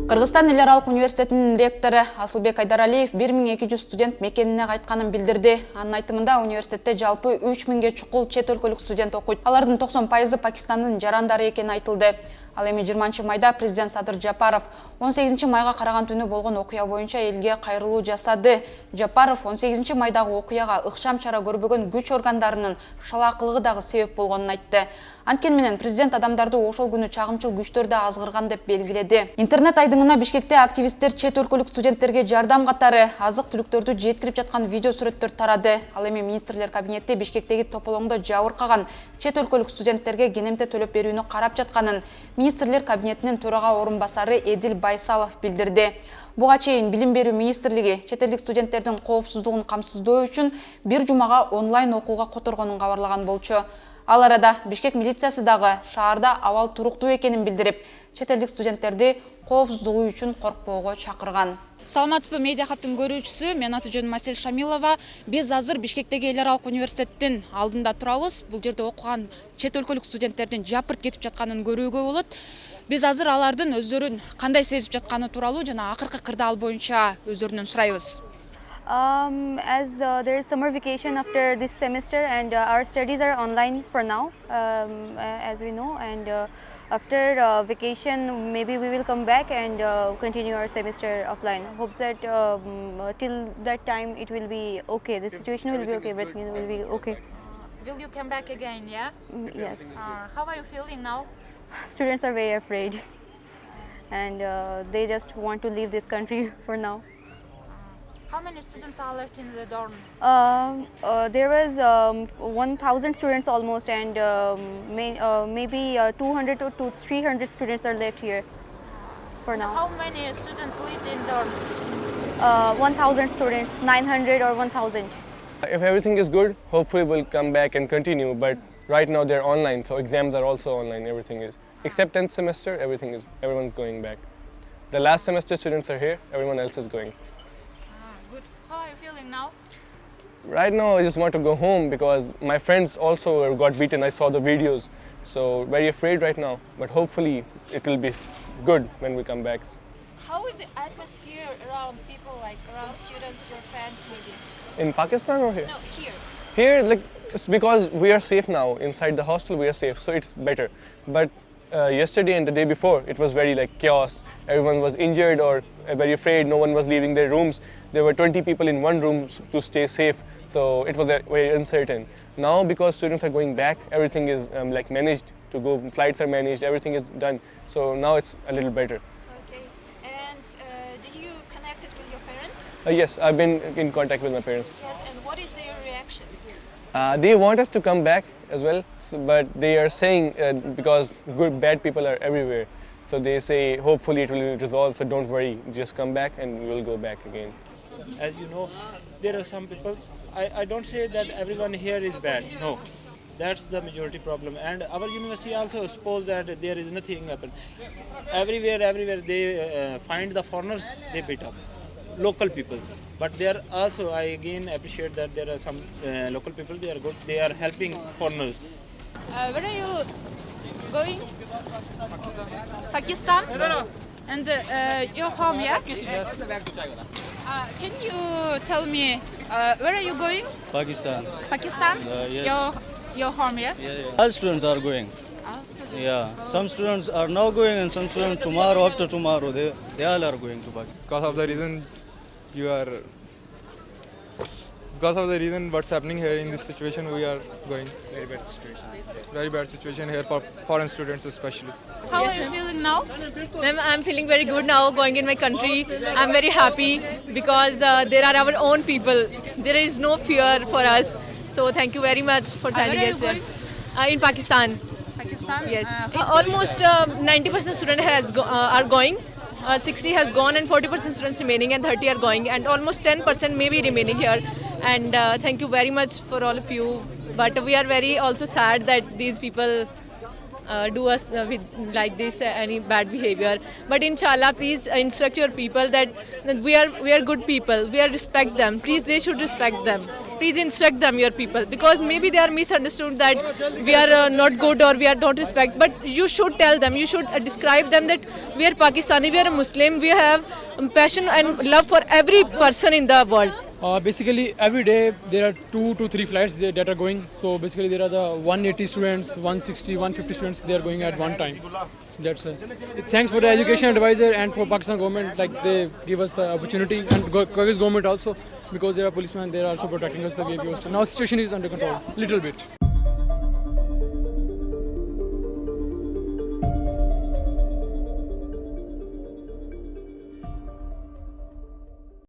Кыргызстан эл аралык университетинин ректору Асылбек Айдаралиев 1200 студент мекенине кайтканын билдирди. Анын айтымында университетте жалпы 3000ге чукул чет өлкөлүк студент окуйт. Алардын 90% Пакистандын жарандары экени айтылды. Ал эми 20 майда президент Садыр Жапаров 18 майга караган түнү болгон окуя боюнча элге кайрылуу жасады. Жапаров 18 майдагы окуяга ыкчам чара көрбөгөн күч органдарынын шалаакылыгы дагы себеп болгонун айтты. Анткени менен президент адамдарды ошол күнү чагымчыл күчтөр да азгырган деп белгиледи. Интернет айдыңына Бишкекте активисттер чет өлкөлүк студенттерге жардам катары азык-түлүктөрдү жеткирип жаткан видео сүрөттөр тарады. Ал эми министрлер кабинети Бишкектеги тополоңдо жабыркаган чет өлкөлүк студенттерге кенемте төлөп берүүнү карап жатканын министрлер кабинетинин төрага орун басары Эдил Байсалов билдирди. Буга чейин Билим берүү министрлиги чет элдик студенттердин коопсуздугун камсыздоо үчүн бир жумага онлайн окууга которгонун кабарлаган болчу. Ал арада Бишкек милициясы дагы шаарда абал туруктуу экенин билдирип, чет элдик студенттерди коопсуздугу үчүн коркпоого чакырган. Саламатсызбы, МедиаХабтын көрүүчүсү, мен аты-жөнүм Масель Шамилова. Биз азыр Бишкектеги эл аралык университеттин алдында турабыз. Бул жерде окуган чет өлкөлүк студенттердин жапырт кетип жатканын көрүүгө болот. Биз азыр алардын өздөрүн кандай сезип жатканы тууралуу жана акыркы кырдаал боюнча өздөрүнөн сурайбыз. As there is summer vacation after this semester and our studies are online for now, as we know, and after vacation maybe we will come back and continue our semester offline. Hope that till that time it will be okay, the situation will be okay, everything will be okay. Will you come back again, yeah? Yes. How are you feeling now? Students are very afraid and they just want to leave this country for now. How many students are left in the dorm? There was 1,000 students almost, and maybe 200 to 300 students are left here for now. How many students live in dorm? 1,000 students, 900 or 1,000. If everything is good, hopefully we'll come back and continue, but right now they're online, so exams are also online, everything is. Except 10th semester, everyone's going back. The last semester students are here, everyone else is going. Good. How are you feeling now? Right now I just want to go home because my friends also got beaten, I saw the videos. So very afraid right now, but hopefully it will be good when we come back. How is the atmosphere around people, like around students, your friends maybe? In Pakistan or here? No, here. Here, like, it's because we are safe now. Inside the hostel we are safe, so it's better. But yesterday and the day before, it was very like chaos. Everyone was injured or very afraid. No one was leaving their rooms. There were 20 people in one room to stay safe. So it was very uncertain. Now, because students are going back, everything is like managed to go. Flights are managed. Everything is done. So now it's a little better. Okay. And did you connect it with your parents? Yes, I've been in contact with my parents. Yes. And what is their reaction? They want us to come back as well, but they are saying because bad people are everywhere. So they say hopefully it will resolve, so don't worry, just come back and we will go back again. As you know, there are some people, I don't say that everyone here is bad, no. That's the majority problem. And our university also suppose that there is nothing happen. Everywhere they find the foreigners, they beat up. Local people. But there also, I again appreciate that there are some local people, they are good, they are helping foreigners. Where are you going? Pakistan. And your home, yeah? Yes. Can you tell me where are you going? Pakistan. Pakistan? Yes. Your home, yeah? All students are going. All students. Yeah. Some students are now going and some students tomorrow, after tomorrow, they all are going to Pakistan. Because of the reason because of the reason what's happening here in this situation, we are going. Very bad situation. Very bad situation here for foreign students especially. How are you feeling now? Ma'am, I'm feeling very good now going in my country. I'm very happy because there are our own people. There is no fear for us. So thank you very much for sending us here. In Pakistan. Pakistan? Yes. Almost 90% students are going. 60 has gone and 40% students remaining and 30 are going and almost 10% may be remaining here. And thank you very much for all of you. But we are very also sad that these people do us with like this any bad behavior. But inshallah, please instruct your people that we are good people. We respect them. Please, they should respect them. please instruct them, your people, because maybe they are misunderstood that we are not good or we are don't respect. But you should tell them, you should describe them that we are Pakistani, we are a Muslim, we have passion and love for every person in the world. Basically, every day there are 2 to 3 flights that are going. So basically, there are the 180 students, 160, 150 students. They are going at one time. So that's why. Thanks for the education advisor and for Pakistan government. Like they give us the opportunity, and Kyrgyz government also, because there are policemen. They are also protecting us the way we used to. Now situation is under control, little bit.